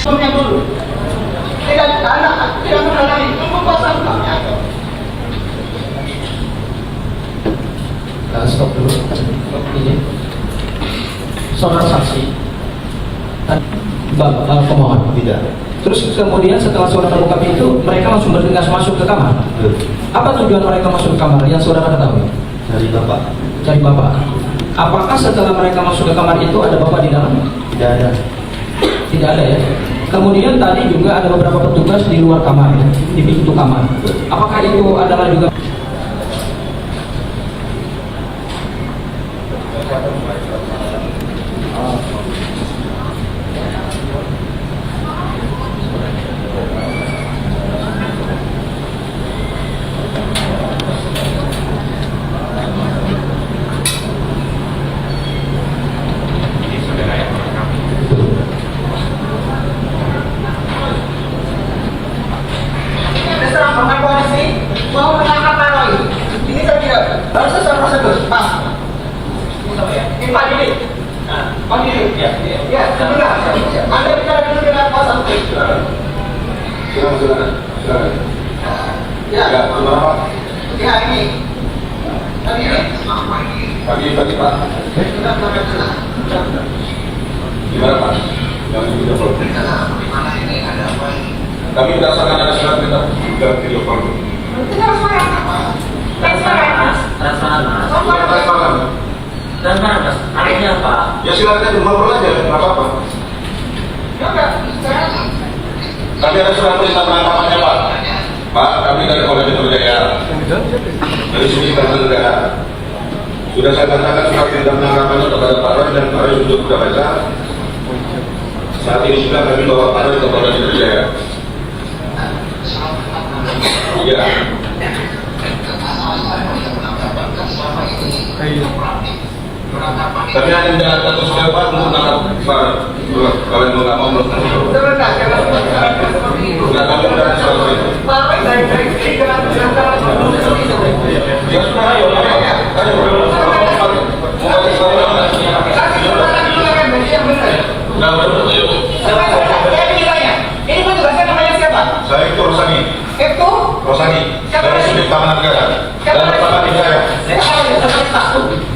Yang dulu. Tidak menghalangi pembahasan utamanya. Stop dulu. Ini saudara saksi pemohon Tidak. terus kemudian setelah saudara buka pintu mereka langsung bergegas masuk ke kamar. Apa tujuan mereka masuk ke kamar yang saudara ketahui? Dari bapak. Cari bapak. Apakah setelah mereka masuk ke kamar itu ada bapak di dalam? Tidak ada. Tidak ada ya. Kemudian tadi juga ada beberapa petugas di luar kamar ya, di pintu kamar. Apakah itu adalah juga mau menangkap Roy? Ini saya tidak. Harus sesuai prosedur, Pak. Ini Pak Didi. Pak Didi. Ya, sebentar. Anda bicara dulu dengan kuasa hukum. Silakan. Ya. Pak. Ya, ini. Tadi Pagi Pak. sudah sampai tenang. Gimana Pak? Yang sudah belum. Bagaimana ini ada apa ini? Kami berdasarkan ada surat kita dalam video call. Transparan mas, artinya apa? Ya silakan ngobrol aja, nggak apa-apa. Kami ada surat perintah penangkapannya Pak. Pak, kami dari Polda Metro Jaya. Dari sini kita negara. Sudah saya katakan surat perintah penangkapannya kepada Pak Roy dan Pak Roy sudah baca. Saat ini sudah kami bawa Pak Roy ke Polda Metro Jaya. Iya. Tapi ada yang satu sekali Pak untuk menangkap Pak. Kalau yang nggak mau belum. Nggak kami udah surat itu. Ya sudah ayo. Ini petugasnya namanya siapa? Saya itu Rosani. Itu? Rosani. Dari sudut Taman Negara. Dan bersama di saya.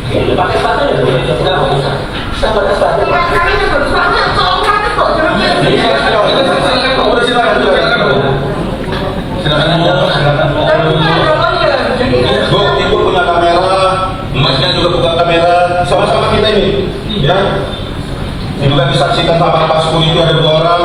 Ini pakai sepatu ya? Tidak bisa. Kita pakai sepatu. Bu, ibu punya kamera, emasnya juga buka kamera, sama-sama kita ini, ya. Juga disaksikan sama Pak Sukun itu ada 2 orang.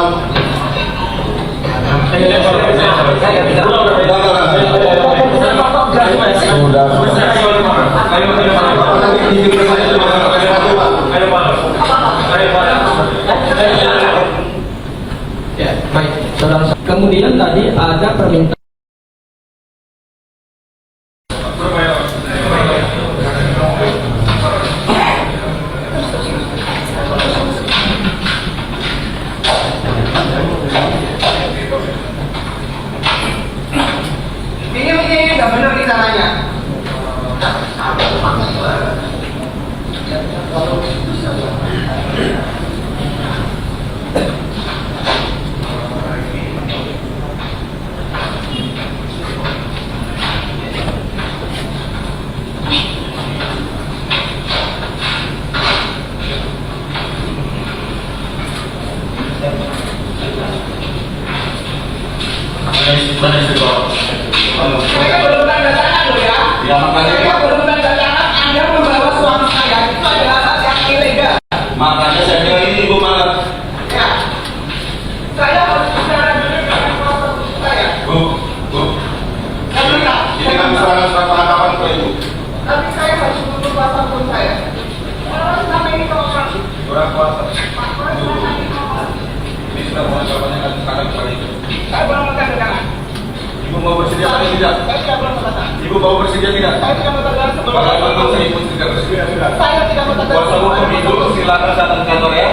ya baik saudara. Kemudian tadi ada permintaan ini nggak benar di caranya. Mereka belum tanda tangan loh ya. Ya makanya, Mereka belum tanda tangan. Anda membawa suami saya itu adalah hal yang ilegal. makanya saya bilang ini ibu malah. Ya. Saya harus bicara dulu dengan kuasa hukum saya. Bu. Saya Ini kan surat penangkapan ke ibu. tapi saya harus butuh kuasa hukum saya. Kalau selama ini kooperasi, Surat kuasa. kalau selama ini kooperasi, Ini sudah penangkapannya kan sekarang kali itu. saya belum tanda tangan. Ibu mau bersedia atau tidak? Saya tidak belum tanda tangan. Ibu mau bersedia tidak? Saya tidak mau tanda tangan sebelum Bagaimana saya ibu tidak bersedia? saya tidak mau tanda Kuasa hukum ibu silakan datang ke kantor ya.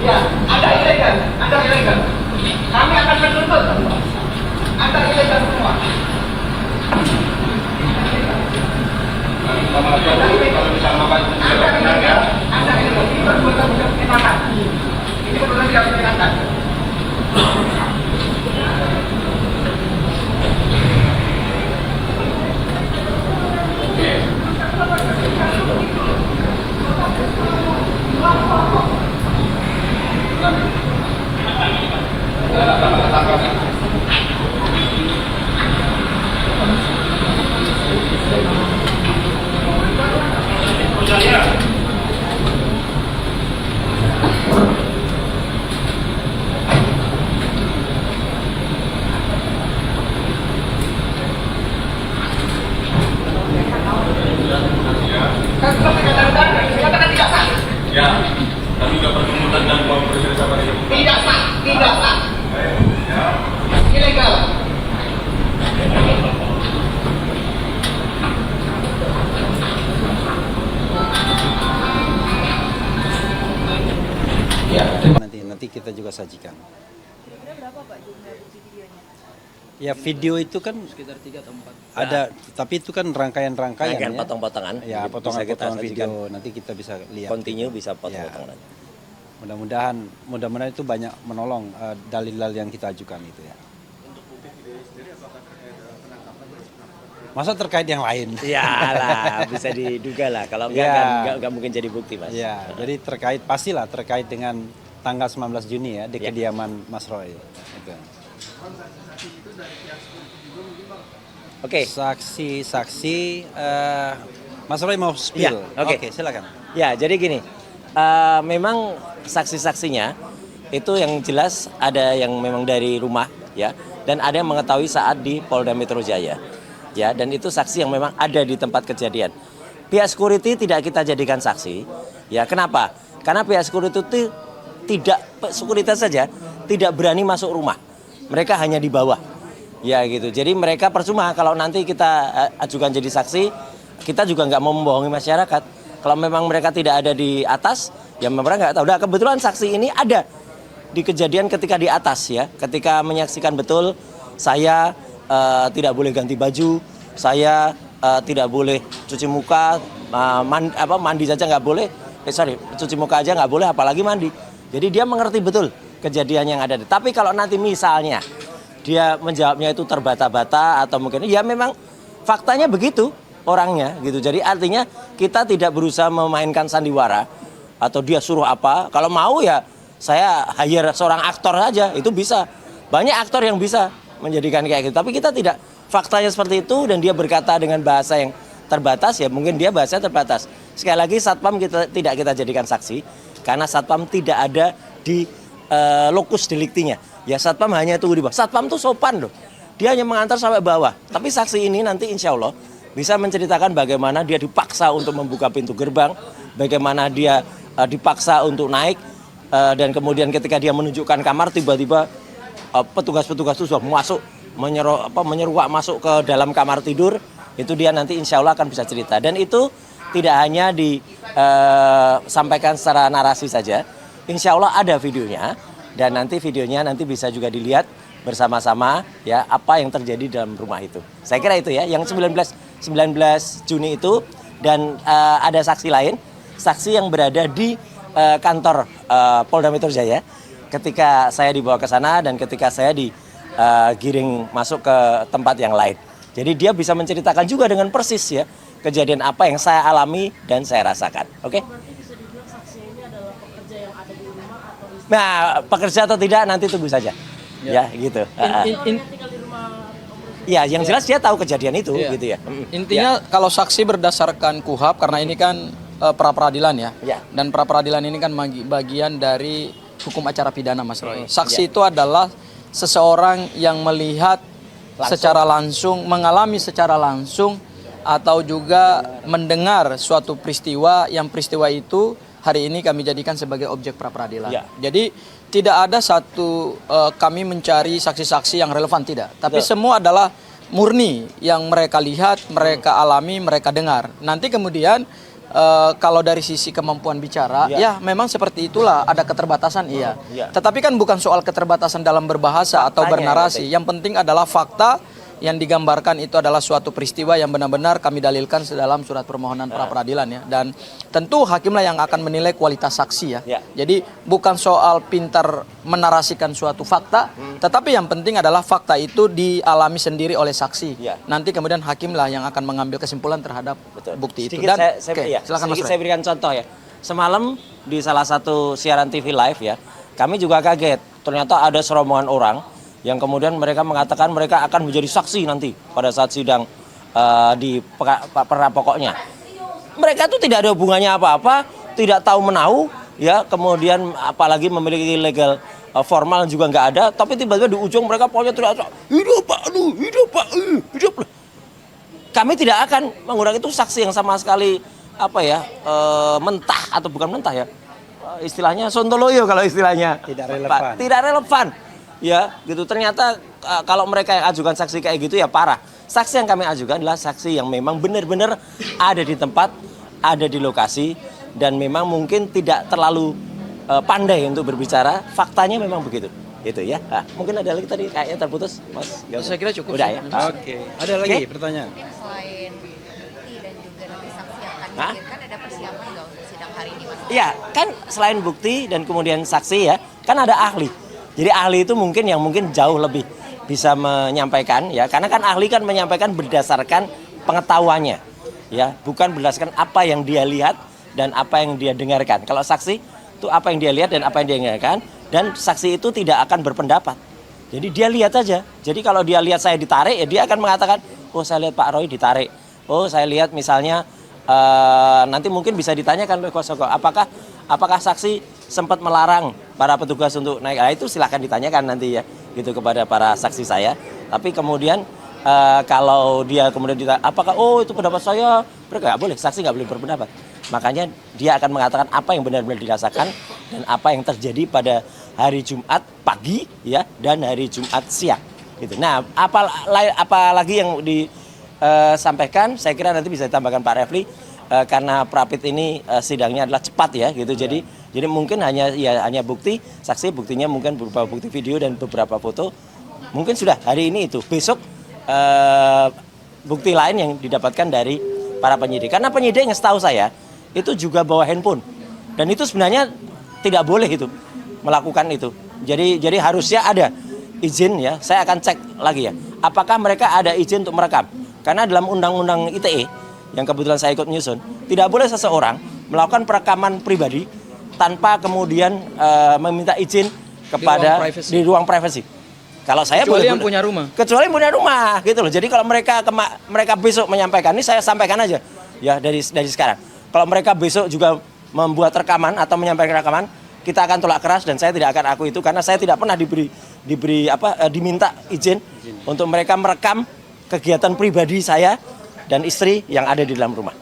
Ya, Anda ilegal. Anda ilegal. Kami akan menuntut. Anda ilegal semua. Sama aja kalau bisa makan Anda ilegal. Anda ilegal. Ini perbuatan tidak menyenangkan. Ini perbuatan tidak menyenangkan. Katakan tidak sah. Ya, tapi juga pertunjukan dan uang presiden sama ini. Tidak sah. Tidak sah. Ya. Ilegal. Ya, Nanti kita juga sajikan. Berapa Pak jumlah bukti videonya? Ya video itu kan sekitar 3 atau 4. ada, tapi itu kan rangkaian-rangkaian Rangkaian ya. potong-potongan. Ya Bisa kita potongan-potongan sajikan. video nanti kita bisa lihat. Continue bisa potong-potongan. Mudah-mudahan itu banyak menolong dalil-dalil yang kita ajukan itu ya. Masa terkait yang lain? Iyalah, bisa diduga lah. Kalau enggak Ya. kan enggak mungkin jadi bukti, Mas. Ya, jadi pastilah terkait dengan tanggal 19 Juni ya di Ya. kediaman Mas Roy. Itu. Oke. Saksi-saksi Mas Roy mau spill. Ya, oke. Silakan. Ya, jadi gini. Memang saksi-saksinya itu yang jelas ada yang memang dari rumah ya, dan ada yang mengetahui saat di Polda Metro Jaya. Ya, dan itu saksi yang memang ada di tempat kejadian. Pihak security tidak kita jadikan saksi. Ya, kenapa? Karena pihak security itu sekuritas saja tidak berani masuk rumah. Mereka hanya di bawah. Ya gitu. Jadi mereka percuma kalau nanti kita ajukan jadi saksi, kita juga nggak mau membohongi masyarakat. Kalau memang mereka tidak ada di atas, ya mereka nggak tahu. Nah, kebetulan saksi ini ada di kejadian ketika di atas ya, ketika menyaksikan betul saya tidak boleh ganti baju, saya tidak boleh cuci muka, mandi saja nggak boleh, cuci muka aja nggak boleh, apalagi mandi. Jadi dia mengerti betul kejadian yang ada. Tapi kalau nanti misalnya dia menjawabnya itu terbata-bata atau mungkin ya memang faktanya begitu orangnya gitu. Jadi artinya kita tidak berusaha memainkan sandiwara atau dia suruh apa. Kalau mau ya saya hire seorang aktor saja, itu bisa. Banyak aktor yang bisa menjadikan kayak gitu. Tapi kita tidak, faktanya seperti itu dan dia berkata dengan bahasa yang terbatas, ya mungkin dia bahasa terbatas. Sekali lagi Satpam tidak kita jadikan saksi karena Satpam tidak ada di lokus deliktinya. Ya Satpam hanya tunggu di bawah. Satpam tuh sopan loh. Dia hanya mengantar sampai bawah. Tapi saksi ini nanti insya Allah bisa menceritakan bagaimana dia dipaksa untuk membuka pintu gerbang, bagaimana dia dipaksa untuk naik, dan kemudian ketika dia menunjukkan kamar tiba-tiba petugas-petugas itu sudah masuk menyeruak masuk ke dalam kamar tidur. Itu dia nanti insya Allah akan bisa cerita. Dan itu tidak hanya disampaikan secara narasi saja, insya Allah ada videonya. Dan nanti videonya nanti bisa juga dilihat bersama-sama ya apa yang terjadi dalam rumah itu. Saya kira itu ya, yang 19 Juni itu. Dan ada saksi lain, saksi yang berada di kantor Polda Metro Jaya ketika saya dibawa ke sana dan ketika saya digiring masuk ke tempat yang lain. Jadi dia bisa menceritakan juga dengan persis ya kejadian apa yang saya alami dan saya rasakan. Oke? Nah, pekerja atau tidak nanti tunggu saja. Ya, gitu. Ya, yang jelas dia tahu kejadian itu gitu ya. Intinya kalau saksi berdasarkan KUHP, karena ini kan pra peradilan ya. Ya. Dan pra peradilan ini kan bagian dari hukum acara pidana, Mas Roy. Saksi Ya. itu adalah seseorang yang melihat secara langsung, mengalami secara langsung atau juga mendengar suatu peristiwa yang peristiwa itu hari ini kami jadikan sebagai objek pra peradilan. Ya. Jadi tidak ada satu kami mencari saksi-saksi yang relevan, tidak. Tapi Betul. semua adalah murni yang mereka lihat, mereka alami, mereka dengar. Nanti kemudian kalau dari sisi kemampuan bicara, ya memang seperti itulah, ada keterbatasan, iya. Ya. Tetapi kan bukan soal keterbatasan dalam berbahasa atau Faktanya bernarasi. yang Yang penting adalah fakta yang digambarkan itu adalah suatu peristiwa yang benar-benar kami dalilkan dalam surat permohonan pra peradilan ya. Dan tentu hakimlah yang akan menilai kualitas saksi ya. Ya. Jadi bukan soal pintar menarasikan suatu fakta, tetapi yang penting adalah fakta itu dialami sendiri oleh saksi. Ya. Nanti kemudian hakimlah yang akan mengambil kesimpulan terhadap Betul. bukti itu. Sedikit Dan saya, oke, iya, silakan Mas sedikit Roy. saya berikan contoh ya. Semalam di salah satu siaran TV live ya, Kami juga kaget, ternyata ada serombongan orang yang kemudian mereka mengatakan mereka akan menjadi saksi nanti pada saat sidang di perkara pokoknya. Mereka itu tidak ada hubungannya apa-apa, tidak tahu menahu, ya, kemudian apalagi memiliki legal formal juga nggak ada, tapi tiba-tiba di ujung mereka pokoknya teriak, hidup Pak Anu, hidup Pak, hidup. Kami tidak akan mengurangi itu saksi yang sama sekali mentah atau bukan mentah ya, istilahnya sontoloyo kalau istilahnya Tidak relevan. tidak relevan, ya gitu. Ternyata kalau mereka yang ajukan saksi kayak gitu ya parah. Saksi yang kami ajukan adalah saksi yang memang benar-benar ada di tempat, ada di lokasi, dan memang mungkin tidak terlalu pandai untuk berbicara. Faktanya memang begitu, gitu ya. Nah, mungkin ada lagi tadi kayaknya terputus, Mas. Saya kira cukup. Udah ya. Oke. Ada lagi pertanyaan? Selain bukti dan juga nanti saksi yang akan Hah? dihadirkan, ada persiapan nggak untuk sidang hari ini, Mas? Iya, kan selain bukti dan kemudian saksi ya, kan ada ahli. Jadi ahli itu mungkin jauh lebih bisa menyampaikan ya, karena kan ahli kan menyampaikan berdasarkan pengetahuannya, ya, bukan berdasarkan apa yang dia lihat dan apa yang dia dengarkan. Kalau saksi itu apa yang dia lihat dan apa yang dia dengarkan, dan saksi itu tidak akan berpendapat. Jadi dia lihat aja. Jadi kalau dia lihat saya ditarik, ya dia akan mengatakan, oh saya lihat Pak Roy ditarik. Oh saya lihat misalnya nanti mungkin bisa ditanyakan oleh kuasa hukum, apakah saksi sempat melarang para petugas untuk naik. Nah, itu silahkan ditanyakan nanti ya, gitu kepada para saksi saya. Tapi kemudian kalau dia kemudian ditanya, apakah itu pendapat saya, mereka nggak boleh, saksi nggak boleh berpendapat. Makanya dia akan mengatakan apa yang benar-benar dirasakan dan apa yang terjadi pada hari Jumat pagi ya dan hari Jumat siang. Gitu. Nah, apalagi yang disampaikan, saya kira nanti bisa ditambahkan Pak Refli, karena Prapit ini sidangnya adalah cepat ya, gitu. Jadi mungkin hanya bukti, saksi buktinya mungkin berupa bukti video dan beberapa foto. Mungkin sudah hari ini itu. Besok bukti lain yang didapatkan dari para penyidik. Karena penyidik yang setahu saya itu juga bawa handphone. Dan itu sebenarnya tidak boleh itu melakukan itu. Jadi harusnya ada izin ya. Saya akan cek lagi ya. Apakah mereka ada izin untuk merekam? Karena dalam Undang-Undang ITE yang kebetulan saya ikut menyusun, tidak boleh seseorang melakukan perekaman pribadi tanpa kemudian meminta izin kepada di ruang privasi. Kalau saya Kecuali boleh, yang punya rumah. Kecuali yang punya rumah, gitu loh. Jadi kalau mereka besok menyampaikan, ini saya sampaikan aja ya dari sekarang. Kalau mereka besok juga membuat rekaman atau menyampaikan rekaman, kita akan tolak keras dan saya tidak akan aku itu, karena saya tidak pernah diminta izin untuk mereka merekam kegiatan pribadi saya dan istri yang ada di dalam rumah.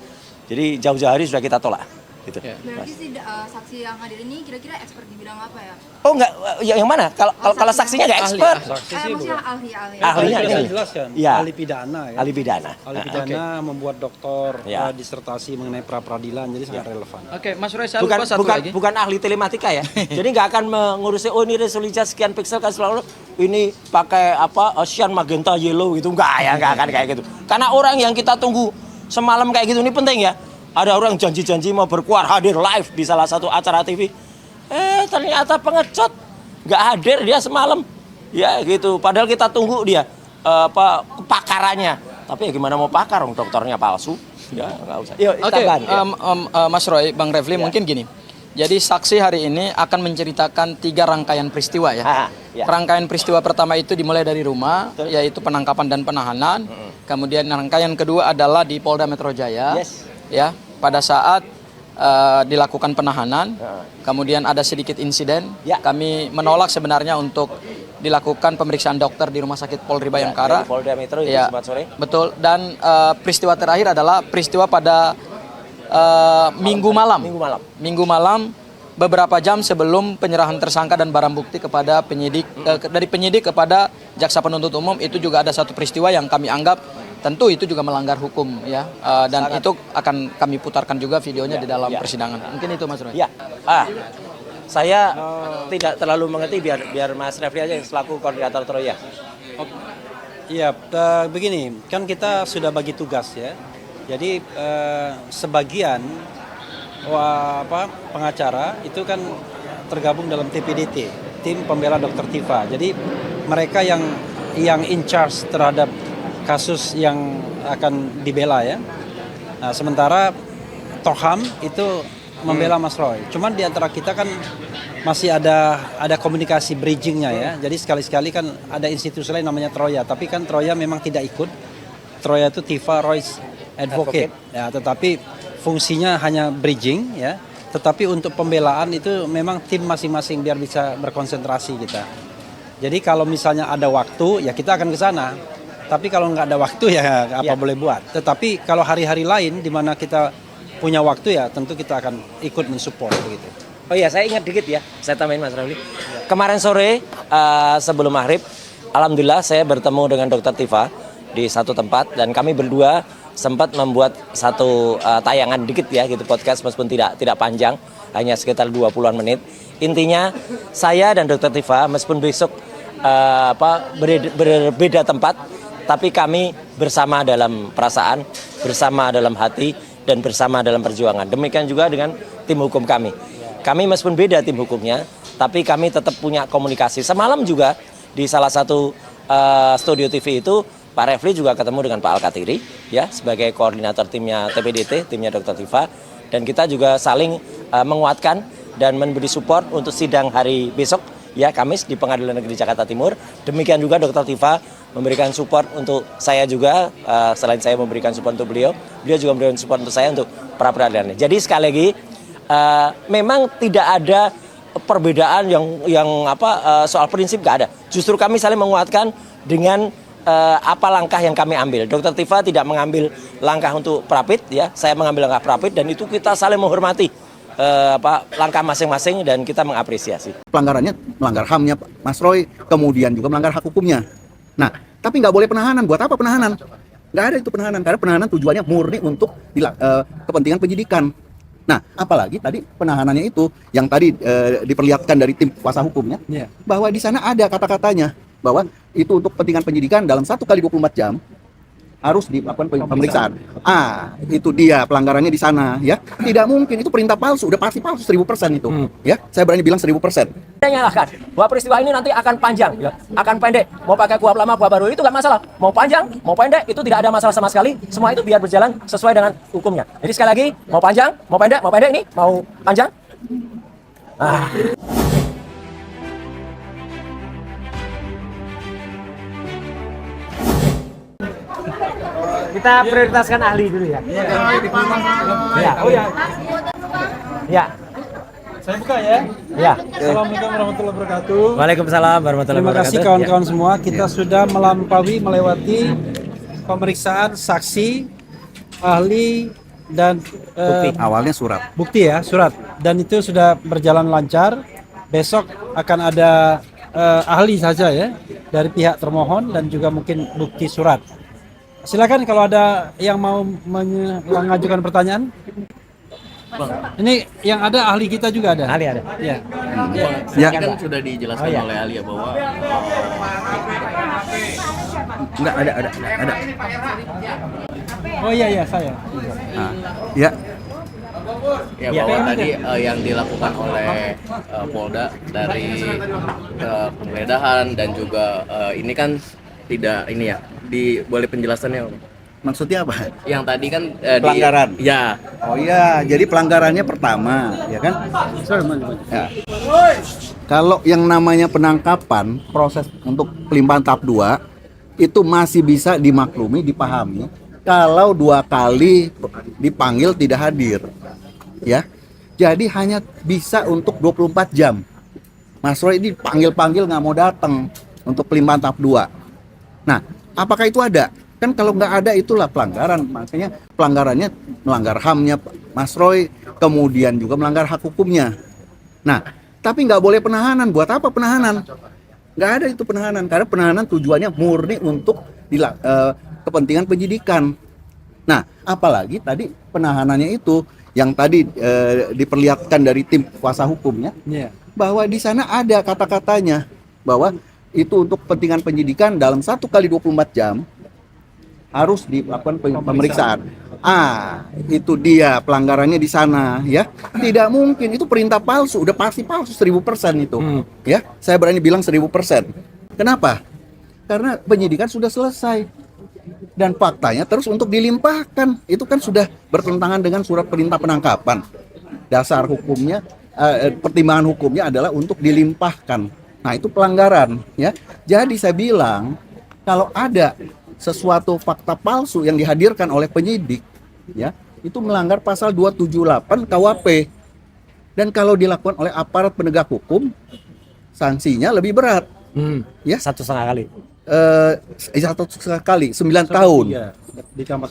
Jadi jauh-jauh hari sudah kita tolak. Gitu. Berarti saksi yang hadir ini kira-kira expert di bidang apa ya? Oh enggak, yang mana? Kalau saksinya enggak expert. Maksudnya ahli. Ahlinya Bisa ahli. dijelaskan. Ya. Ahli pidana ya. Ahli pidana. Ahli pidana membuat doktor Ya. disertasi mengenai pra peradilan, jadi sangat relevan. Oke, Mas Roy, saya lupa satu lagi. Bukan ahli telematika ya. Jadi nggak akan mengurusi ini resolusinya sekian piksel kan selalu ini pakai cyan magenta yellow gitu, nggak akan kayak gitu. Karena orang yang kita tunggu semalam kayak gitu ini penting ya. Ada orang janji-janji mau berkuar hadir live di salah satu acara TV. Ternyata pengecut nggak hadir dia semalam. Ya gitu. Padahal kita tunggu dia kepakarannya. Tapi ya gimana mau pakar, dokternya palsu. Ya nggak usah. Yuk, Oke, tambahan, ya. Mas Roy, Bang Refli, mungkin gini. Jadi saksi hari ini akan menceritakan 3 rangkaian peristiwa ya. Ya. Rangkaian peristiwa pertama itu dimulai dari rumah, yaitu penangkapan dan penahanan. Kemudian rangkaian kedua adalah di Polda Metro Jaya. Yes. Ya, pada saat dilakukan penahanan, kemudian ada sedikit insiden. Ya. Kami menolak sebenarnya untuk dilakukan pemeriksaan dokter di Rumah Sakit Polri Bayangkara. Dari Polda Metro itu Ya, Jumat sore. betul. Dan peristiwa terakhir adalah peristiwa pada Minggu malam, beberapa jam sebelum penyerahan tersangka dan barang bukti kepada penyidik, dari penyidik kepada jaksa penuntut umum. Itu juga ada satu peristiwa yang kami anggap tentu itu juga melanggar hukum ya, dan itu akan kami putarkan juga videonya di dalam persidangan. Mungkin itu Mas Roy. Ya, saya tidak terlalu mengerti, biar Mas Refli aja yang selaku koordinator Troya. Iya, begini, kan kita sudah bagi tugas ya. Jadi sebagian pengacara itu kan tergabung dalam TPDT, tim pembela Dr. Tifa. Jadi mereka yang in charge terhadap kasus yang akan dibela ya. Nah, sementara Toham itu membela Mas Roy. Cuman di antara kita kan masih ada komunikasi bridgingnya ya. Jadi sekali-sekali kan ada institusi lain namanya Troya, tapi kan Troya memang tidak ikut. Troya itu Tifa Roy's Advocate. Ya, tetapi fungsinya hanya bridging ya. Tetapi untuk pembelaan itu memang tim masing-masing biar bisa berkonsentrasi kita. Jadi kalau misalnya ada waktu ya kita akan ke sana. Tapi kalau nggak ada waktu ya apa boleh buat. Tetapi kalau hari-hari lain di mana kita punya waktu ya tentu kita akan ikut mensupport begitu. Oh iya, saya ingat dikit ya, saya tambahin Mas Rafli. Kemarin sore sebelum maghrib, alhamdulillah saya bertemu dengan Dr. Tifa di satu tempat dan kami berdua sempat membuat satu tayangan dikit ya gitu, podcast meskipun tidak panjang, hanya sekitar 20-an menit. Intinya saya dan Dr. Tifa meskipun besok berbeda tempat, tapi kami bersama dalam perasaan, bersama dalam hati, dan bersama dalam perjuangan. Demikian juga dengan tim hukum kami. Kami meskipun beda tim hukumnya, tapi kami tetap punya komunikasi. Semalam juga di salah satu studio TV itu, Pak Refli juga ketemu dengan Pak Al-Katiri, ya sebagai koordinator timnya TPDT, timnya Dr. Tifa, dan kita juga saling menguatkan dan memberi support untuk sidang hari besok, ya Kamis di Pengadilan Negeri Jakarta Timur. Demikian juga Dr. Tifa memberikan support untuk saya juga, selain saya memberikan support untuk beliau juga memberikan support untuk saya untuk pra peradilan. Jadi sekali lagi, memang tidak ada perbedaan soal prinsip, nggak ada. Justru kami saling menguatkan dengan apa langkah yang kami ambil. Dr. Tifa tidak mengambil langkah untuk prapit, ya. Saya mengambil langkah prapit dan itu kita saling menghormati langkah masing-masing dan kita mengapresiasi. Pelanggarannya melanggar HAM-nya Mas Roy, kemudian juga melanggar hak hukumnya. Nah, tapi nggak boleh penahanan. Buat apa penahanan? Nggak ada itu penahanan, karena penahanan tujuannya murni untuk kepentingan penyidikan. Nah, apalagi tadi penahanannya itu yang tadi diperlihatkan dari tim kuasa hukumnya, bahwa di sana ada kata-katanya bahwa itu untuk kepentingan penyidikan dalam 1 kali 24 jam harus dilakukan pemeriksaan. Itu dia pelanggarannya di sana, ya. Tidak mungkin, itu perintah palsu, udah pasti palsu 1000% itu. Ya, saya berani bilang 1000%. Saya nyalahkan bahwa peristiwa ini nanti akan panjang, ya, akan pendek. Mau pakai kuhab lama, kuhab baru itu nggak masalah. Mau panjang, mau pendek itu tidak ada masalah sama sekali. Semua itu biar berjalan sesuai dengan hukumnya. Jadi sekali lagi, mau panjang, mau pendek ini, mau panjang. Kita prioritaskan ahli dulu ya. Ya, oh ya. Ya. Saya buka ya. Ya. Assalamualaikum warahmatullahi wabarakatuh. Waalaikumsalam warahmatullahi Terima wabarakatuh. kasih kawan-kawan semua. Kita sudah melewati pemeriksaan saksi, ahli dan Awalnya surat. bukti ya, surat. Dan itu sudah berjalan lancar. Besok akan ada ahli saja ya dari pihak termohon dan juga mungkin bukti surat. Silakan kalau ada yang mau mengajukan pertanyaan. Ini yang ada ahli kita juga ada. Ahli ada. Ya. Ya, Kan sudah dijelaskan oleh ahli ya bahwa enggak ada. Oh iya saya. Ya, bahwa tadi yang dilakukan oleh Polda dari penggeledahan dan juga ini kan tidak ini ya, boleh penjelasannya Om? maksudnya apa? Yang tadi kan Pelanggaran. Ya. Oh iya, jadi pelanggarannya pertama, ya kan? Ya. Kalau yang namanya penangkapan, proses untuk pelimpahan tahap 2 itu masih bisa dimaklumi, dipahami kalau 2 kali dipanggil tidak hadir. Ya. Jadi hanya bisa untuk 24 jam. Mas Roy ini panggil-panggil nggak mau datang untuk pelimpahan tahap 2. Nah, apakah itu ada? Kan kalau nggak ada itulah pelanggaran. Makanya pelanggarannya melanggar HAM-nya Mas Roy, kemudian juga melanggar hak hukumnya. Nah, tapi nggak boleh penahanan. Buat apa penahanan? Nggak ada itu penahanan, karena penahanan tujuannya murni untuk kepentingan penyidikan. Nah, apalagi tadi penahanannya itu yang tadi diperlihatkan dari tim kuasa hukumnya, bahwa di sana ada kata-katanya bahwa itu untuk kepentingan penyidikan dalam 1 kali 24 jam harus dilakukan pemeriksaan. Itu dia pelanggarannya di sana, ya. Tidak mungkin, itu perintah palsu, udah pasti palsu 1000% itu. Ya, saya berani bilang 1000%. Kenapa? Karena penyidikan sudah selesai. Dan faktanya terus untuk dilimpahkan, itu kan sudah bertentangan dengan surat perintah penangkapan. dasar hukumnya, pertimbangan hukumnya adalah untuk dilimpahkan. Nah, itu pelanggaran, ya. Jadi saya bilang kalau ada sesuatu fakta palsu yang dihadirkan oleh penyidik, ya, itu melanggar pasal 278 KUHP. Dan kalau dilakukan oleh aparat penegak hukum, sanksinya lebih berat. Ya, 1,5 kali. 1,5 kali, 9 tahun.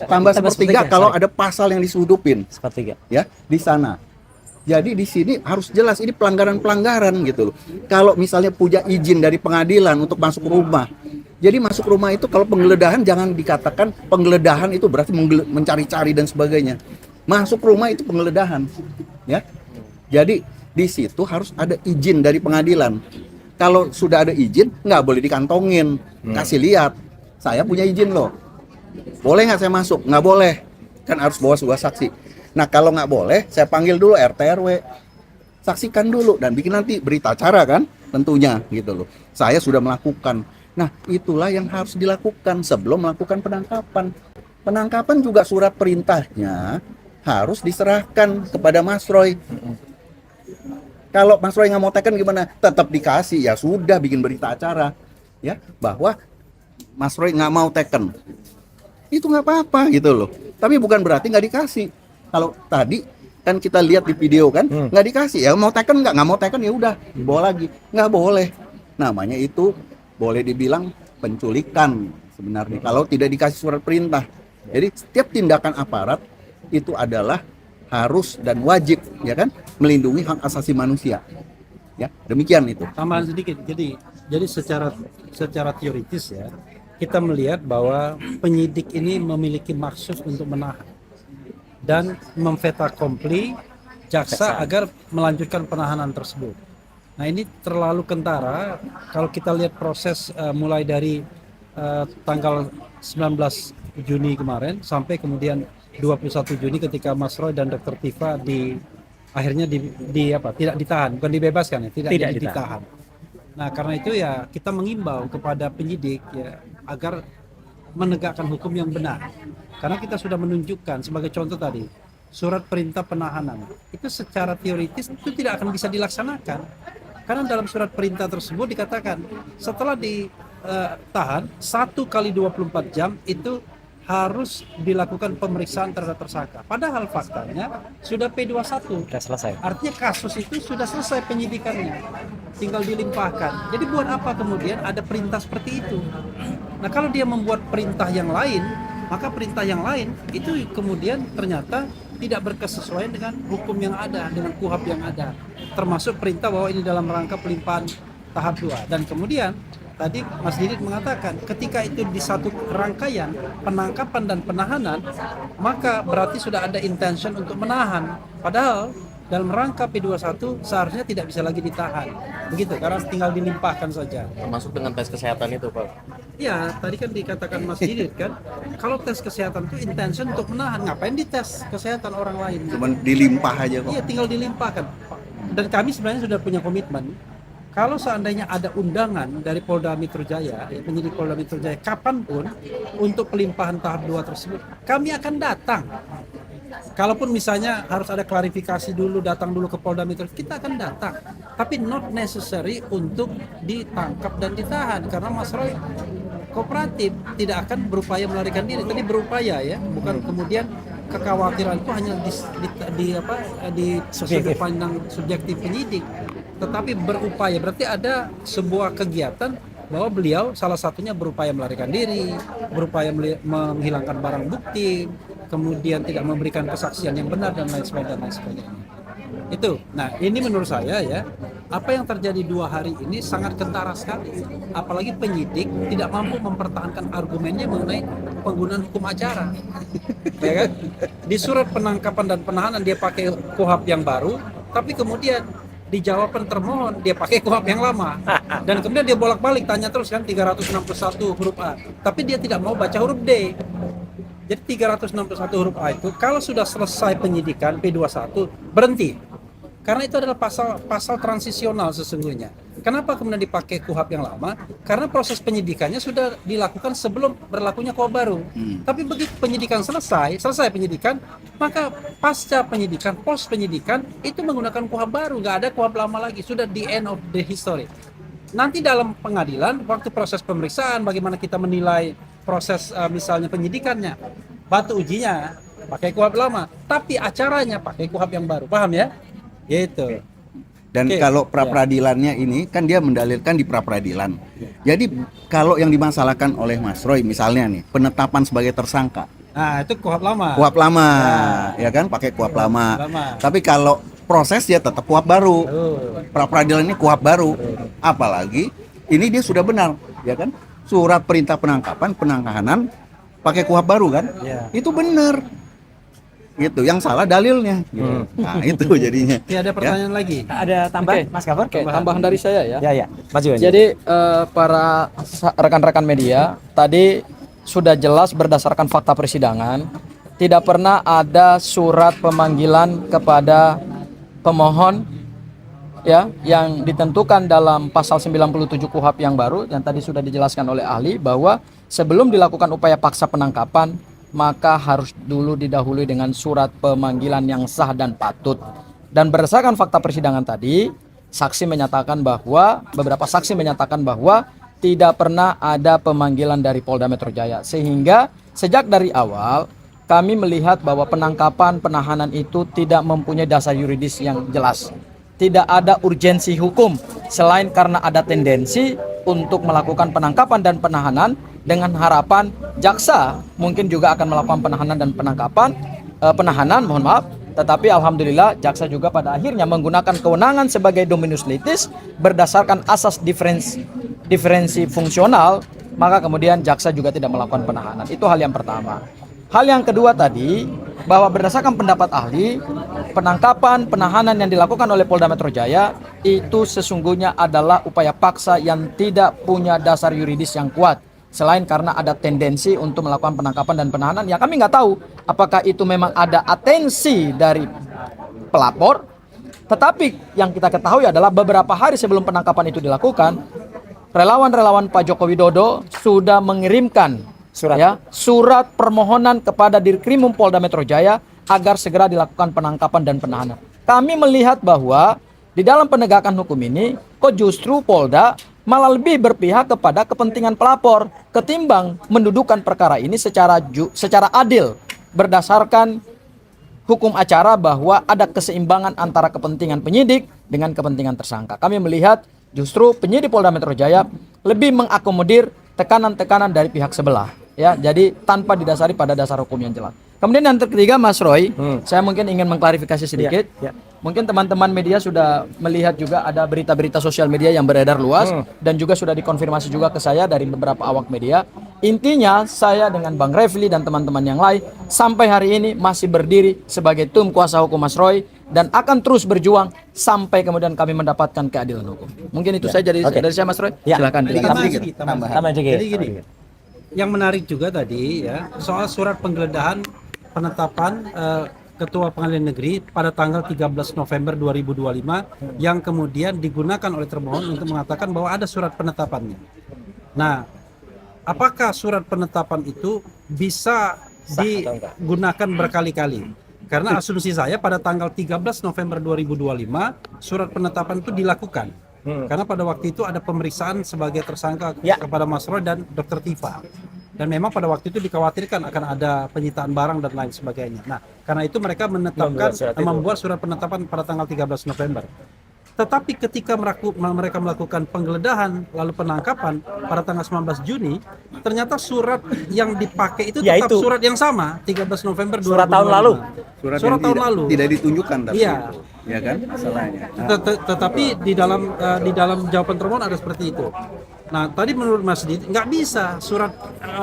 Tambah sepertiga kalau ada pasal yang disudupin. Sepertiga. Ya, di sana. Jadi di sini harus jelas ini pelanggaran-pelanggaran gitu loh. Kalau misalnya punya izin dari pengadilan untuk masuk rumah. Jadi masuk rumah itu kalau penggeledahan jangan dikatakan penggeledahan itu berarti mencari-cari dan sebagainya. Masuk rumah itu penggeledahan, ya. Jadi di situ harus ada izin dari pengadilan. Kalau sudah ada izin nggak boleh dikantongin, kasih lihat. Saya punya izin loh. Boleh nggak saya masuk? Nggak boleh. Kan harus bawa sebuah saksi. Nah kalau nggak boleh, saya panggil dulu RT RW, saksikan dulu dan bikin nanti berita acara kan, tentunya gitu loh. Saya sudah melakukan. Nah itulah yang harus dilakukan sebelum melakukan penangkapan. Penangkapan juga surat perintahnya harus diserahkan kepada Mas Roy. Kalau Mas Roy nggak mau teken gimana? Tetap dikasih, ya sudah bikin berita acara, ya bahwa Mas Roy nggak mau teken. Itu nggak apa-apa gitu loh. Tapi bukan berarti nggak dikasih. Kalau tadi kan kita lihat di video kan nggak dikasih, ya mau teken nggak mau teken ya udah dibawa lagi, nggak boleh. Namanya itu boleh dibilang penculikan sebenarnya kalau tidak dikasih surat perintah. Jadi setiap tindakan aparat itu adalah harus dan wajib ya kan melindungi hak asasi manusia. Ya demikian itu. Tambahan sedikit. Jadi secara teoritis ya kita melihat bahwa penyidik ini memiliki maksud untuk menahan dan memfeta kompli jaksa agar melanjutkan penahanan tersebut. Nah ini terlalu kentara kalau kita lihat proses mulai dari tanggal 19 Juni kemarin sampai kemudian 21 Juni ketika Mas Roy dan Dr. Tifa akhirnya tidak ditahan, bukan dibebaskan ya, tidak ditahan. Nah karena itu ya kita mengimbau kepada penyidik ya agar menegakkan hukum yang benar. Karena kita sudah menunjukkan sebagai contoh tadi, surat perintah penahanan itu secara teoritis itu tidak akan bisa dilaksanakan. Karena dalam surat perintah tersebut dikatakan setelah ditahan 1 kali 24 jam itu harus dilakukan pemeriksaan terhadap tersangka. Padahal faktanya sudah P21. Sudah selesai. Artinya kasus itu sudah selesai penyidikannya. Tinggal dilimpahkan. Jadi buat apa kemudian ada perintah seperti itu? Nah kalau dia membuat perintah yang lain, maka perintah yang lain itu kemudian ternyata tidak berkesesuaian dengan hukum yang ada, dengan KUHP yang ada. Termasuk perintah bahwa ini dalam rangka pelimpahan tahap 2. Dan kemudian tadi Mas Didit mengatakan ketika itu di satu rangkaian penangkapan dan penahanan, maka berarti sudah ada intention untuk menahan. Padahal dalam rangka P21 seharusnya tidak bisa lagi ditahan. Begitu, karena tinggal dilimpahkan saja. Termasuk dengan tes kesehatan itu, Pak. Ya, tadi kan dikatakan Mas Didit kan, kalau tes kesehatan itu intention untuk menahan, ngapain dites kesehatan orang lain? Cuman dilimpah aja kok. Iya, tinggal dilimpahkan. Dan kami sebenarnya sudah punya komitmen. Kalau seandainya ada undangan dari Polda Metro Jaya, penyidik Polda Metro Jaya, kapanpun untuk pelimpahan tahap 2 tersebut, kami akan datang. Kalaupun misalnya harus ada klarifikasi dulu, datang dulu ke Polda Metro, kita akan datang. Tapi not necessary untuk ditangkap dan ditahan, karena Mas Roy kooperatif, tidak akan berupaya melarikan diri. Tadi berupaya ya, bukan kemudian kekhawatiran itu hanya di sudut pandang subjektif penyidik, tetapi berupaya. Berarti ada sebuah kegiatan bahwa beliau salah satunya berupaya melarikan diri, berupaya menghilangkan barang bukti, kemudian tidak memberikan kesaksian yang benar dan lain sebagainya. Itu. Nah, ini menurut saya ya, apa yang terjadi 2 hari ini sangat kentara sekali. Apalagi penyidik tidak mampu mempertahankan argumennya mengenai penggunaan hukum acara. Ya kan? Di surat penangkapan dan penahanan dia pakai KUHP yang baru, tapi kemudian di jawaban termohon dia pakai KUHP yang lama. Dan kemudian dia bolak-balik tanya terus kan 361 huruf A, tapi dia tidak mau baca huruf D. Jadi 361 huruf A itu kalau sudah selesai penyidikan P21 berhenti. Karena itu adalah pasal transisional sesungguhnya. Kenapa kemudian dipakai KUHP yang lama? Karena proses penyidikannya sudah dilakukan sebelum berlakunya KUHP baru. Tapi begitu penyidikan selesai penyidikan, maka pasca penyidikan, pos penyidikan itu menggunakan KUHP baru, nggak ada KUHP lama lagi, sudah the end of the history. Nanti dalam pengadilan, waktu proses pemeriksaan, bagaimana kita menilai proses misalnya penyidikannya, batu ujinya pakai KUHP lama, tapi acaranya pakai KUHP yang baru, paham ya? Gitu. Dan Oke. kalau pra-peradilannya ini kan dia mendalilkan di pra-peradilan. Jadi kalau yang dimasalahkan oleh Mas Roy misalnya nih, penetapan sebagai tersangka, Nah, itu KUHP lama. KUHP lama, ya kan, pakai KUHP lama. Lama. Tapi kalau proses dia tetap KUHP baru. Pra-peradilan ini KUHP baru. Apalagi ini dia sudah benar, ya kan? Surat perintah penangkapan, penahanan pakai KUHP baru kan? Iya. Itu benar. Gitu, yang salah dalilnya. Gitu. Nah, itu jadinya. Oke, ada pertanyaan lagi. Ada tambahan, Oke. Mas Gafar? Oke, tambahan dari saya ya. Ya, maju aja. Jadi para rekan-rekan media tadi sudah jelas berdasarkan fakta persidangan tidak pernah ada surat pemanggilan kepada pemohon ya yang ditentukan dalam pasal 97 KUHP yang baru yang tadi sudah dijelaskan oleh ahli bahwa sebelum dilakukan upaya paksa penangkapan maka harus dulu didahului dengan surat pemanggilan yang sah dan patut. Dan berdasarkan fakta persidangan tadi, saksi menyatakan bahwa beberapa saksi menyatakan bahwa tidak pernah ada pemanggilan dari Polda Metro Jaya, sehingga sejak dari awal kami melihat bahwa penangkapan penahanan itu tidak mempunyai dasar yuridis yang jelas. Tidak ada urgensi hukum selain karena ada tendensi untuk melakukan penangkapan dan penahanan dengan harapan jaksa mungkin juga akan melakukan penahanan dan penahanan, mohon maaf. Tetapi alhamdulillah jaksa juga pada akhirnya menggunakan kewenangan sebagai dominus litis berdasarkan asas diferensi fungsional, maka kemudian jaksa juga tidak melakukan penahanan. Itu hal yang pertama. Hal yang kedua tadi, bahwa berdasarkan pendapat ahli, penangkapan, penahanan yang dilakukan oleh Polda Metro Jaya itu sesungguhnya adalah upaya paksa yang tidak punya dasar yuridis yang kuat. Selain karena ada tendensi untuk melakukan penangkapan dan penahanan, ya kami nggak tahu apakah itu memang ada atensi dari pelapor. Tetapi yang kita ketahui adalah beberapa hari sebelum penangkapan itu dilakukan, relawan-relawan Pak Joko Widodo sudah mengirimkan surat permohonan kepada Dirkrimum Polda Metro Jaya agar segera dilakukan penangkapan dan penahanan. Kami melihat bahwa di dalam penegakan hukum ini kok justru Polda malah lebih berpihak kepada kepentingan pelapor ketimbang mendudukan perkara ini secara adil berdasarkan hukum acara bahwa ada keseimbangan antara kepentingan penyidik dengan kepentingan tersangka. Kami melihat justru penyidik Polda Metro Jaya lebih mengakomodir tekanan-tekanan dari pihak sebelah, ya. Jadi tanpa didasari pada dasar hukum yang jelas. Kemudian yang ketiga, Mas Roy, saya mungkin ingin mengklarifikasi sedikit. Mungkin teman-teman media sudah melihat juga ada berita-berita sosial media yang beredar luas dan juga sudah dikonfirmasi juga ke saya dari beberapa awak media. Intinya saya dengan Bang Refli dan teman-teman yang lain sampai hari ini masih berdiri sebagai tim kuasa hukum Mas Roy dan akan terus berjuang sampai kemudian kami mendapatkan keadilan hukum. Mungkin itu saja dari saya, Mas Roy. Silakan. Tambah sedikit. Jadi gini, yang menarik juga tadi ya soal surat penggeledahan penetapan Ketua Pengadilan Negeri pada tanggal 13 November 2025 yang kemudian digunakan oleh termohon untuk mengatakan bahwa ada surat penetapannya. Nah, apakah surat penetapan itu bisa digunakan berkali-kali? Karena asumsi saya pada tanggal 13 November 2025 surat penetapan itu dilakukan. Karena pada waktu itu ada pemeriksaan sebagai tersangka kepada Mas Roy dan Dr. Tifa. Dan memang pada waktu itu dikhawatirkan akan ada penyitaan barang dan lain sebagainya. Nah, karena itu mereka membuat surat penetapan pada tanggal 13 November. Tetapi ketika mereka melakukan penggeledahan lalu penangkapan pada tanggal 19 Juni, ternyata surat yang dipakai itu tetap surat yang sama, 13 November 2025. Surat tahun lalu. Surat tahun lalu. Tidak ditunjukkan tapi. Iya. Ya kan? Masalahnya. Tetapi di dalam jawaban termohon ada seperti itu. Nah, tadi menurut Mas Didi nggak bisa surat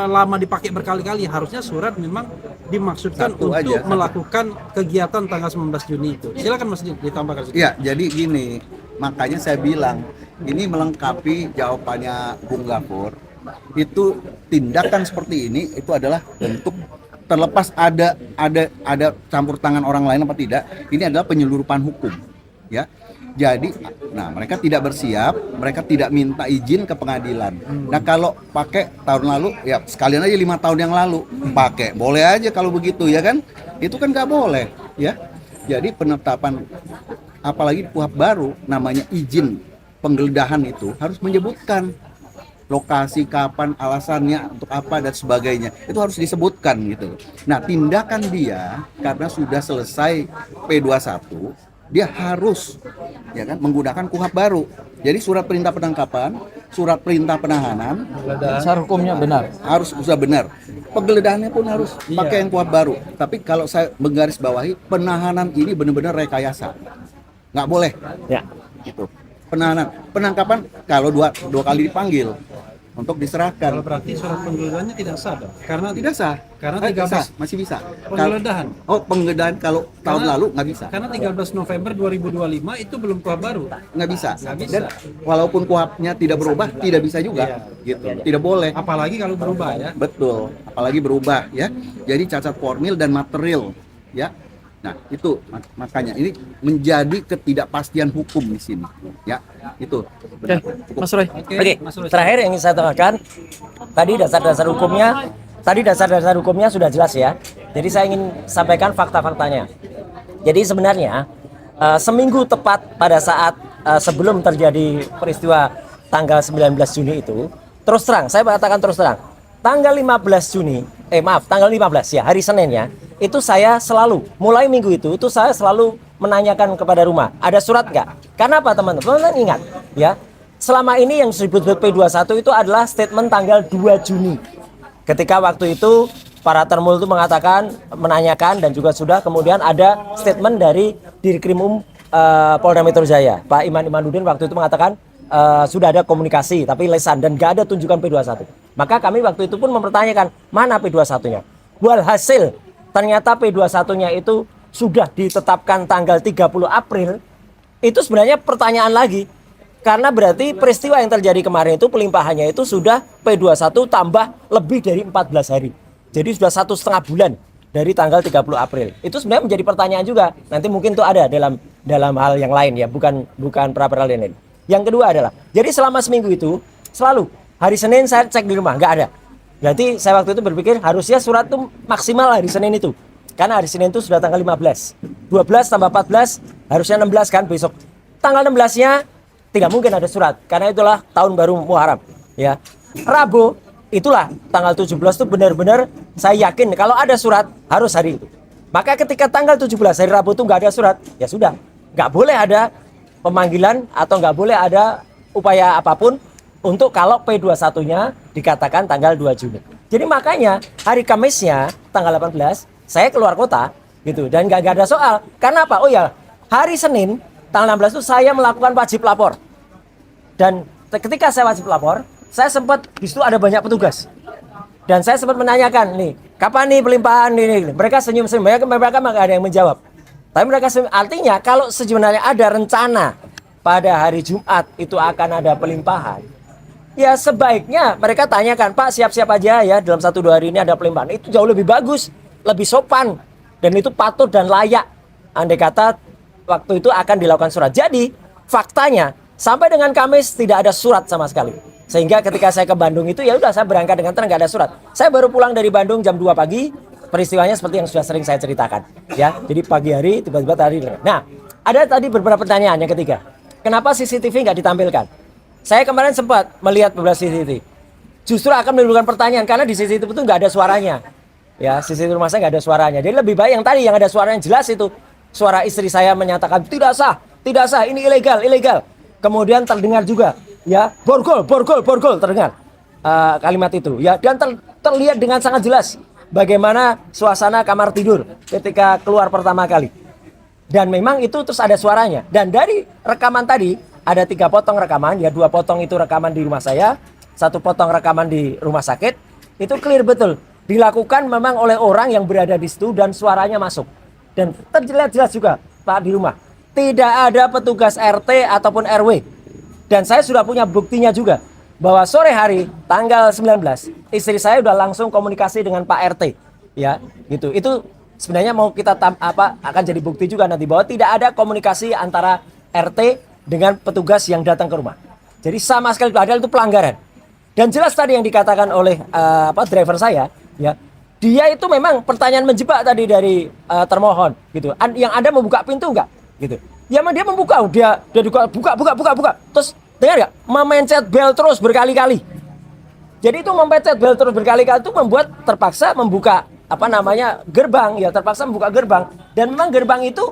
lama dipakai berkali-kali. Harusnya surat memang dimaksudkan Satu untuk aja. melakukan kegiatan tanggal 19 Juni itu. Silakan Mas Didi ditambahkan sedikit. Ya, jadi gini, makanya saya bilang ini melengkapi jawabannya Bung Gafur. Itu tindakan seperti ini itu adalah bentuk terlepas ada campur tangan orang lain apa tidak, ini adalah penyeludupan hukum. ya. Jadi, nah mereka tidak bersiap, mereka tidak minta izin ke pengadilan. Nah kalau pakai tahun lalu, ya sekalian aja 5 tahun yang lalu pakai, boleh aja kalau begitu ya kan? Itu kan nggak boleh, ya. Jadi penetapan, apalagi KUHP baru, namanya izin penggeledahan itu harus menyebutkan lokasi, kapan, alasannya, untuk apa, dan sebagainya. Itu harus disebutkan gitu. Nah, tindakan dia karena sudah selesai P21, dia harus ya kan menggunakan KUHP baru. Jadi surat perintah penangkapan, surat perintah penahanan, Dasar hukumnya benar. harus sudah benar. Penggeledahannya pun harus pakai yang KUHP baru. Tapi kalau saya menggaris bawahi, penahanan ini benar-benar rekayasa. Nggak boleh. Ya. Gitu. Penahanan, penangkapan kalau dua kali dipanggil untuk diserahkan. Kalau berarti surat penggeledahannya tidak sah dong? Karena Tidak sah. Karena Bisa, 13 masih bisa. penggeledahan. Penggeledahan kalau tahun lalu nggak bisa. Karena 13 November 2025 itu belum KUHP baru. Nggak bisa. Nggak bisa. Dan walaupun KUHP-nya tidak berubah, tidak bisa juga. Gitu. Tidak boleh. Apalagi kalau berubah ya. Betul. Apalagi berubah ya. Jadi cacat formil dan material ya. Nah, itu makanya ini menjadi ketidakpastian hukum di sini. Ya, itu. Oke, Mas Roy. Oke, Mas Rusdi. terakhir yang ingin saya tambahkan, tadi dasar-dasar hukumnya sudah jelas ya. Jadi saya ingin sampaikan fakta-faktanya. Jadi sebenarnya seminggu tepat pada saat sebelum terjadi peristiwa tanggal 19 Juni itu, terus terang, saya katakan terus terang, tanggal 15 ya, hari Senin ya, itu saya selalu, mulai minggu itu saya selalu menanyakan kepada rumah, ada surat nggak? Karena apa teman-teman? Teman-teman ingat ya, selama ini yang disebut P21 itu adalah statement tanggal 2 Juni. Ketika waktu itu para termul itu mengatakan, menanyakan dan juga sudah kemudian ada statement dari Dirkrimum Polda Metro Jaya, Pak Iman Imanuddin waktu itu mengatakan sudah ada komunikasi tapi lesan dan nggak ada tunjukan P21. Maka kami waktu itu pun mempertanyakan mana P21-nya. Walhasil ternyata P21-nya itu sudah ditetapkan tanggal 30 April. Itu sebenarnya pertanyaan lagi. Karena berarti peristiwa yang terjadi kemarin itu pelimpahannya itu sudah P21 tambah lebih dari 14 hari. Jadi sudah 1,5 bulan dari tanggal 30 April. Itu sebenarnya menjadi pertanyaan juga. Nanti mungkin itu ada dalam hal yang lain ya, bukan pra-peradilan lain. Yang kedua adalah, jadi selama seminggu itu selalu hari Senin saya cek di rumah, nggak ada. Berarti saya waktu itu berpikir harusnya surat itu maksimal hari Senin itu. Karena hari Senin itu sudah tanggal 15. 12 tambah 14 harusnya 16 kan besok. Tanggal 16-nya tidak mungkin ada surat karena itulah tahun baru Muharram ya. Rabu itulah tanggal 17 itu benar-benar saya yakin kalau ada surat harus hari itu. Maka ketika tanggal 17 hari Rabu itu nggak ada surat, ya sudah. Nggak boleh ada pemanggilan atau nggak boleh ada upaya apapun untuk kalau P21-nya dikatakan tanggal 2 Juni. Jadi makanya hari Kamisnya tanggal 18 saya keluar kota gitu dan nggak ada soal. Karena apa? Oh ya, hari Senin tanggal 16 itu saya melakukan wajib lapor. Dan ketika saya wajib lapor, saya sempat di situ ada banyak petugas. Dan saya sempat menanyakan nih, kapan nih pelimpahan ini? Mereka senyum-senyum, mereka nggak ada yang menjawab. Tapi mereka senyum. Artinya kalau sebenarnya ada rencana pada hari Jumat itu akan ada pelimpahan, ya sebaiknya mereka tanyakan, Pak siap-siap aja ya dalam 1-2 hari ini ada pelimpahan. Itu jauh lebih bagus, lebih sopan, dan itu patut dan layak. Andai kata waktu itu akan dilakukan surat. Jadi faktanya sampai dengan Kamis tidak ada surat sama sekali. Sehingga ketika saya ke Bandung itu ya udah saya berangkat dengan tenang, nggak ada surat. Saya baru pulang dari Bandung jam 2 pagi. Peristiwanya seperti yang sudah sering saya ceritakan. Ya, jadi pagi hari tiba-tiba tadi. Nah, ada tadi beberapa pertanyaan. Yang ketiga, kenapa CCTV nggak ditampilkan? Saya kemarin sempat melihat beberapa CCTV. Justru akan menimbulkan pertanyaan karena di CCTV itu nggak ada suaranya. Ya, CCTV rumah saya nggak ada suaranya. Jadi lebih baik yang tadi yang ada suaranya jelas itu. Suara istri saya menyatakan tidak sah, ini ilegal. Kemudian terdengar juga, ya, borgol terdengar kalimat itu. Ya, dan terlihat dengan sangat jelas bagaimana suasana kamar tidur ketika keluar pertama kali. Dan memang itu terus ada suaranya. Dan dari rekaman tadi ada 3 potong rekaman, ya 2 potong itu rekaman di rumah saya, 1 potong rekaman di rumah sakit. Itu clear betul. Dilakukan memang oleh orang yang berada di situ dan suaranya masuk. Dan terlihat jelas juga Pak di rumah. Tidak ada petugas RT ataupun RW. Dan saya sudah punya buktinya juga bahwa sore hari tanggal 19 istri saya udah langsung komunikasi dengan Pak RT. Ya, gitu. Itu sebenarnya mau kita akan jadi bukti juga nanti bahwa tidak ada komunikasi antara RT dengan petugas yang datang ke rumah. Jadi sama sekali padahal itu pelanggaran. Dan jelas tadi yang dikatakan oleh driver saya, ya, dia itu memang pertanyaan menjebak tadi dari termohon, gitu. Yang Anda membuka pintu enggak, gitu. Ya, dia membuka, dia buka. Terus dengar nggak? Memencet bel terus berkali-kali. Jadi itu memencet bel terus berkali-kali itu membuat terpaksa membuka gerbang, ya, terpaksa membuka gerbang. Dan memang gerbang itu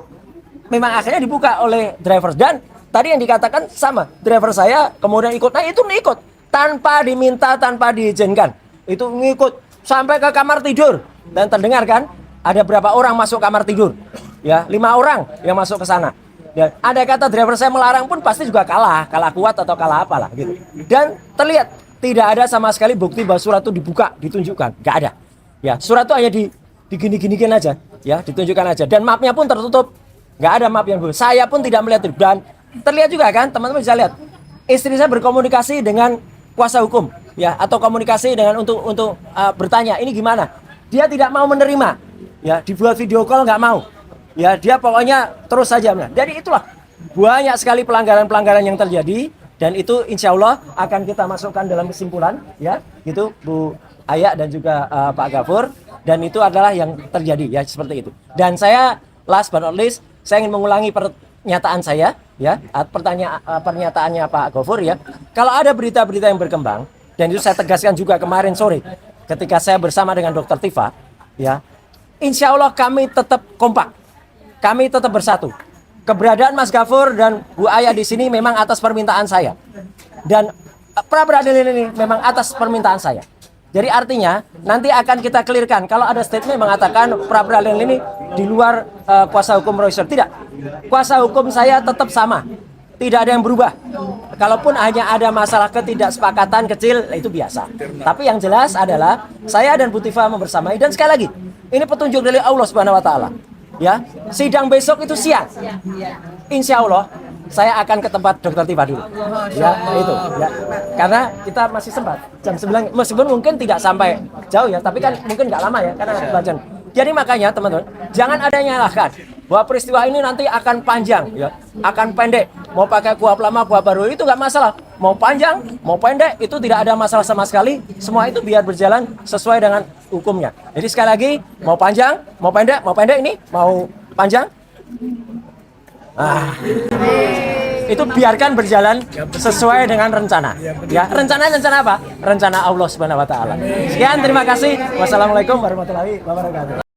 memang akhirnya dibuka oleh driver. Dan tadi yang dikatakan sama, driver saya kemudian ikut. Nah, itu ikut tanpa diminta, tanpa diizinkan. Itu ngikut sampai ke kamar tidur. Dan terdengar kan, ada berapa orang masuk kamar tidur? Ya, 5 orang yang masuk ke sana. Ya, ada kata driver saya melarang pun pasti juga kalah kuat atau kalah apalah gitu. Dan terlihat tidak ada sama sekali bukti bahwa surat itu dibuka, ditunjukkan, nggak ada. Ya, surat itu hanya digini-ginikan aja, ya, ditunjukkan aja. Dan mapnya pun tertutup, nggak ada map yang bagus. Saya pun tidak melihat itu. Dan terlihat juga kan, teman-teman bisa lihat, istri saya berkomunikasi dengan kuasa hukum, ya, atau komunikasi dengan untuk bertanya ini gimana. Dia tidak mau menerima, ya, dibuat video call nggak mau, ya, dia pokoknya terus saja. Jadi itulah banyak sekali pelanggaran-pelanggaran yang terjadi dan itu insya Allah akan kita masukkan dalam kesimpulan, ya, gitu Bu Aya dan juga Pak Gafur, dan itu adalah yang terjadi, ya, seperti itu. Dan saya last but not least, saya ingin mengulangi pernyataan saya, ya, pernyataannya Pak Gofur, ya. Kalau ada berita-berita yang berkembang, dan itu saya tegaskan juga kemarin sore ketika saya bersama dengan Dr. Tifa, ya, insya Allah kami tetap kompak, kami tetap bersatu. Keberadaan Mas Gafur dan Bu Aya di sini memang atas permintaan saya, dan pra peradilan ini memang atas permintaan saya. Jadi artinya nanti akan kita clearkan kalau ada statement mengatakan pra peradilan ini di luar kuasa hukum Roy Suryo. Tidak, kuasa hukum saya tetap sama, tidak ada yang berubah. Kalaupun hanya ada masalah ketidaksepakatan kecil, itu biasa. Tapi yang jelas adalah saya dan Bu Tifa membersamai, dan sekali lagi ini petunjuk dari Allah Subhanahu Wa Taala. Ya, sidang besok itu siang. Insya Allah saya akan ke tempat Dokter Tifa dulu. Ya, itu. Ya, karena kita masih sempat jam 9, meskipun mungkin tidak sampai jauh, ya, tapi kan mungkin nggak lama, ya, karena belajar. Jadi makanya teman-teman, jangan ada yang nyalahkan bahwa peristiwa ini nanti akan panjang, ya, akan pendek. Mau pakai kuhap lama, kuhap baru itu nggak masalah. Mau panjang, mau pendek itu tidak ada masalah sama sekali. Semua itu biar berjalan sesuai dengan hukumnya. Jadi sekali lagi, mau panjang, mau pendek ini, mau panjang. Itu biarkan berjalan sesuai dengan rencana. Ya, rencana apa? Rencana Allah Subhanahu Wa Taala. Sekian, terima kasih. Wassalamualaikum warahmatullahi wabarakatuh.